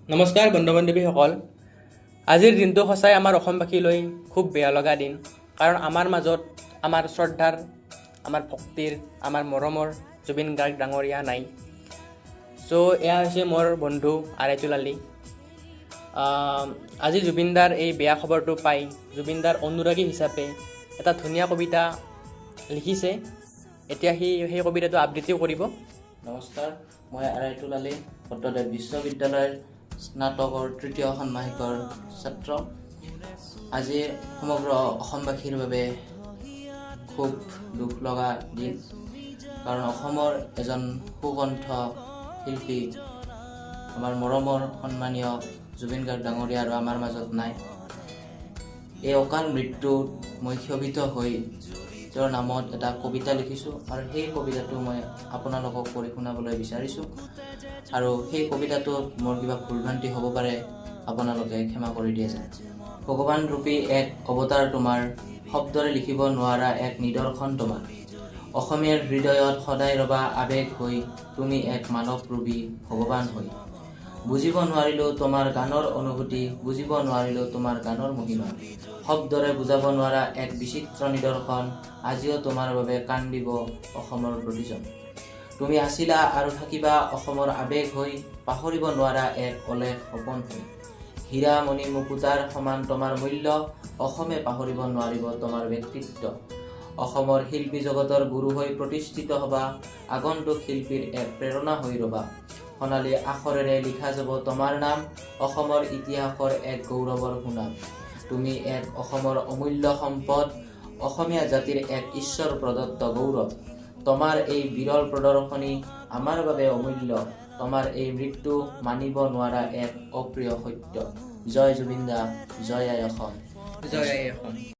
নমস্কাৰ বন্ধু বান্ধৱীসকল। আজিৰ দিনটো সঁচাই আমাৰ অসমবাসীলৈ খুব বেয়া লগা দিন। কাৰণ আমাৰ মাজত আমাৰ শ্ৰদ্ধাৰ, আমাৰ ভক্তিৰ, আমাৰ মৰমৰ জুবিন গাৰ্গ ডাঙৰীয়া নাই। এয়া হৈছে মোৰ বন্ধু আৰাইতুল আলী। আজি জুবিনদাৰ এই বেয়া খবৰটো পাই জুবিনদাৰ অনুৰাগী হিচাপে এটা ধুনীয়া কবিতা লিখিছে। এতিয়া সেই কবিতাটো আবৃত্তিও কৰিব। নমস্কাৰ, মই আৰাইতুল আলী, ভট্টদেৱ বিশ্ববিদ্যালয়ৰ স্নাতকৰ তৃতীয় ষান্মাসিকৰ ছাত্ৰ। আজি সমগ্ৰ অসমবাসীৰ বাবে খুব দুখ লগা দিন। কাৰণ অসমৰ এজন সুকণ্ঠ শিল্পী, আমাৰ মৰমৰ সন্মানীয় জুবিন গাৰ্গ ডাঙৰীয়া আৰু আমাৰ মাজত নাই। এই অকাল মৃত্যুত মই ক্ষোভিত হৈ তেওঁৰ নামত এটা কবিতা লিখিছোঁ আৰু সেই কবিতাটো মই আপোনালোকক পঢ়ি শুনাবলৈ বিচাৰিছোঁ। আৰু সেই কবিতাটোত মোৰ কিবা ভুলভ্ৰান্তি হ'ব পাৰে, আপোনালোকে ক্ষমা কৰি দিয়ে যেন। ভগৱান ৰূপী এক অৱতাৰ তোমাৰ, শব্দৰে লিখিব নোৱাৰা এক নিদৰ্শন তোমাৰ। অসমীয়াৰ হৃদয়ত সদায় ৰবা আৱেগ হৈ, তুমি এক মানৱ ৰূপী ভগৱান হৈ। বুজিব নোৱাৰিলোঁ তোমাৰ গানৰ অনুভূতি, বুজিব নোৱাৰিলোঁ তোমাৰ গানৰ মহিমা। শব্দৰে বুজাব নোৱাৰা এক বিচিত্ৰ নিদৰ্শন, আজিও তোমাৰ বাবে কান্দিব অসমৰ প্ৰতিজন। তুমি আছিলা আৰু থাকিবা অসমৰ আৱেগ হৈ, পাহৰিব নোৱাৰা এক অলেখ সপোন হৈ। হীৰা মণি মুকুতাৰ সমান তোমাৰ মূল্য, অসমে পাহৰিব নোৱাৰিব তোমাৰ ব্যক্তিত্ব। অসমৰ শিল্পী জগতৰ গুৰু হৈ প্ৰতিষ্ঠিত হবা, আগন্তুক শিল্পীৰ এক প্ৰেৰণা হৈ ৰবা। সোণালী আখৰেৰে লিখা যাব তোমাৰ নাম, অসমৰ ইতিহাসৰ এক গৌৰৱৰ সুনাম। তুমি এক অসমৰ অমূল্য সম্পদ, অসমীয়া জাতিৰ এক ঈশ্বৰ প্ৰদত্ত গৌৰৱ। তোমাৰ এই বিৰল প্ৰদৰ্শনী আমাৰ বাবে অমূল্য, তোমাৰ এই মৃত্যু মানিব নোৱাৰা এক অপ্ৰিয় সত্য। জয় জুবিন দা, জয় আই অসম। জয় আই অসম।